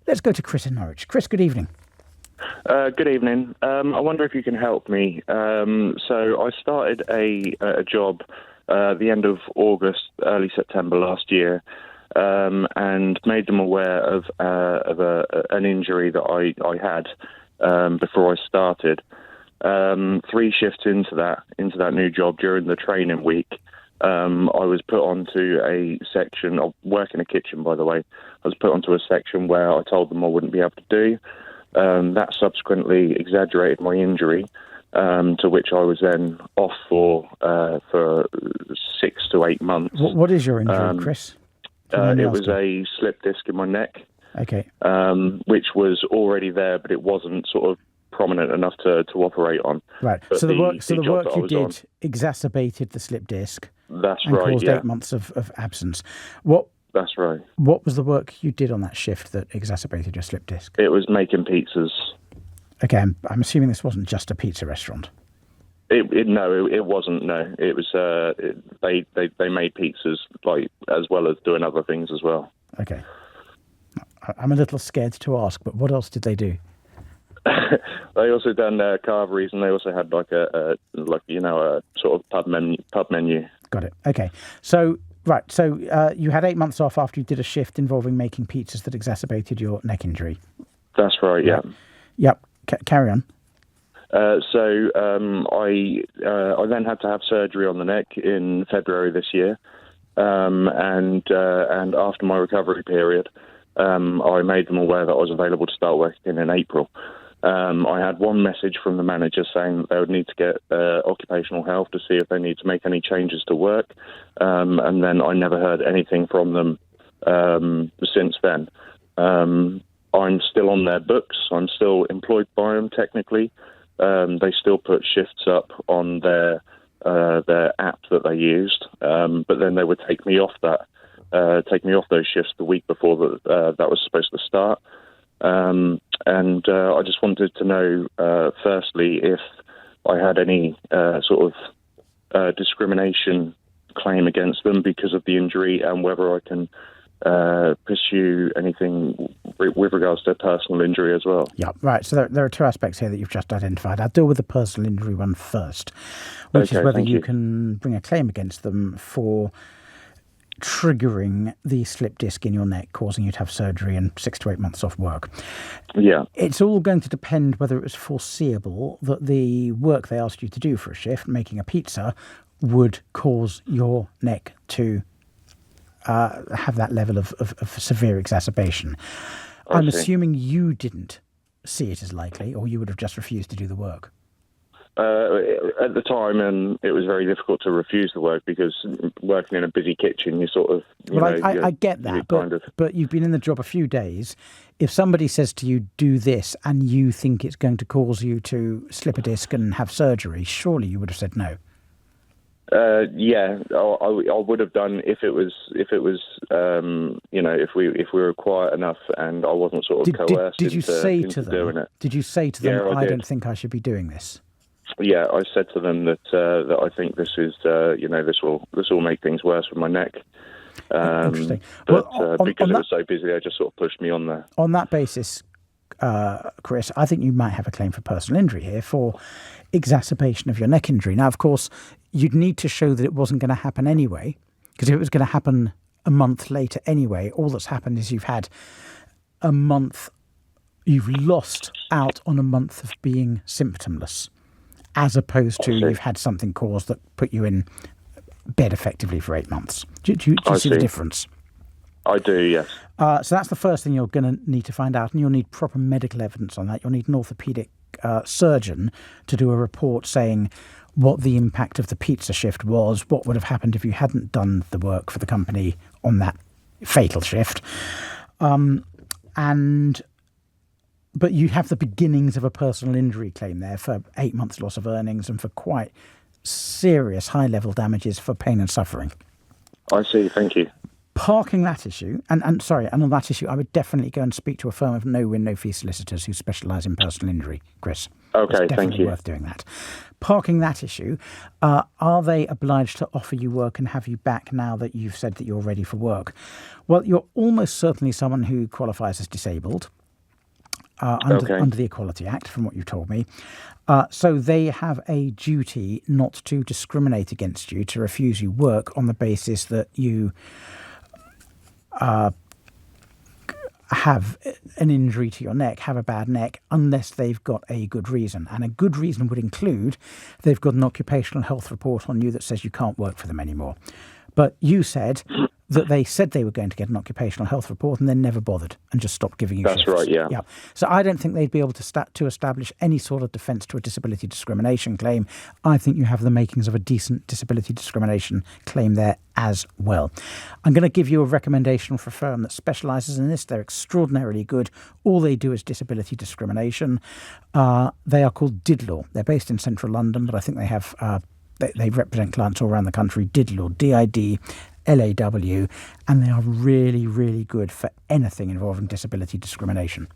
Let's go to Chris in Norwich. Chris, good evening. Good evening. I wonder if you can help me. So I started a job the end of August, early September last year, and made them aware of an injury that I had before I started. 3 shifts into that new job during the training week, I was put onto a section of work in a kitchen, by the way. I was put onto a section where I told them I wouldn't be able to do. That subsequently exaggerated my injury, to which I was then off for 6 to 8 months. What is your injury, Chris? It was a slip disc in my neck. Okay. Which was already there, but it wasn't sort of prominent enough to operate on. Right. But so the work you did on exacerbated the slip disc. That's and right. Caused yeah. 8 months of absence. That's right. What was the work you did on that shift that exacerbated your slip disc? It was making pizzas. Okay, I'm assuming this wasn't just a pizza restaurant. It wasn't. No, it was. They made pizzas as well as doing other things as well. Okay, I'm a little scared to ask, but what else did they do? They also done carveries, and they also had a sort of pub menu. Got it. Okay, so. Right, so you had 8 months off after you did a shift involving making pizzas that exacerbated your neck injury. That's right, yeah. Yep, carry on. So I then had to have surgery on the neck in February this year, and after my recovery period, I made them aware that I was available to start working in April. I had one message from the manager saying that they would need to get occupational health to see if they need to make any changes to work, and then I never heard anything from them since then. I'm still on their books. I'm still employed by them technically. They still put shifts up on their app that they used, but then they would take me off those shifts the week before that was supposed to start. And I just wanted to know, firstly, if I had any sort of discrimination claim against them because of the injury, and whether I can pursue anything with regards to personal injury as well. Yeah, right. So there are 2 aspects here that you've just identified. I'll deal with the personal injury one first, which is whether you can bring a claim against them for triggering the slip disc in your neck, causing you to have surgery and 6 to 8 months off work. Yeah. It's all going to depend whether it was foreseeable that the work they asked you to do for a shift, making a pizza, would cause your neck to have that level of severe exacerbation. I'm assuming you didn't see it as likely, or you would have just refused to do the work. At the time, and it was very difficult to refuse the work because working in a busy kitchen, you sort of... I get that, but you've been in the job a few days. If somebody says to you, do this, and you think it's going to cause you to slip a disc and have surgery, surely you would have said no. Yeah, I would have done if we were quiet enough and I wasn't sort of coerced into doing it. Did you say to them, I don't think I should be doing this? Yeah, I said to them that I think this is, this will make things worse with my neck. Interesting. But because it was so busy, they just sort of pushed me on there. On that basis, Chris, I think you might have a claim for personal injury here for exacerbation of your neck injury. Now, of course, you'd need to show that it wasn't going to happen anyway, because if it was going to happen a month later anyway, all that's happened is you've had a month, you've lost out on a month of being symptomless, as opposed to you've had something caused that put you in bed effectively for 8 months. Do you see the difference? I do, yes. So that's the first thing you're going to need to find out, and you'll need proper medical evidence on that. You'll need an orthopaedic surgeon to do a report saying what the impact of the pizza shift was, what would have happened if you hadn't done the work for the company on that fatal shift. But you have the beginnings of a personal injury claim there for 8 months loss of earnings and for quite serious high-level damages for pain and suffering. I see, thank you. Parking that issue, and on that issue, I would definitely go and speak to a firm of no-win, no-fee solicitors who specialise in personal injury, Chris. Okay, it's definitely worth doing that. Parking that issue, are they obliged to offer you work and have you back now that you've said that you're ready for work? Well, you're almost certainly someone who qualifies as disabled under the Equality Act, from what you've told me. So they have a duty not to discriminate against you, to refuse you work on the basis that you have an injury to your neck, have a bad neck, unless they've got a good reason. And a good reason would include they've got an occupational health report on you that says you can't work for them anymore. But you said that they said they were going to get an occupational health report and then never bothered and just stopped giving you That's shifts. right, yeah. So I don't think they'd be able to establish any sort of defence to a disability discrimination claim. I think you have the makings of a decent disability discrimination claim there as well. I'm going to give you a recommendation for a firm that specialises in this. They're extraordinarily good. All they do is disability discrimination. They are called Didlaw. They're based in central London, but I think they have... They represent clients all around the country. Didlaw, DIDLAW, and they are really, really good for anything involving disability discrimination.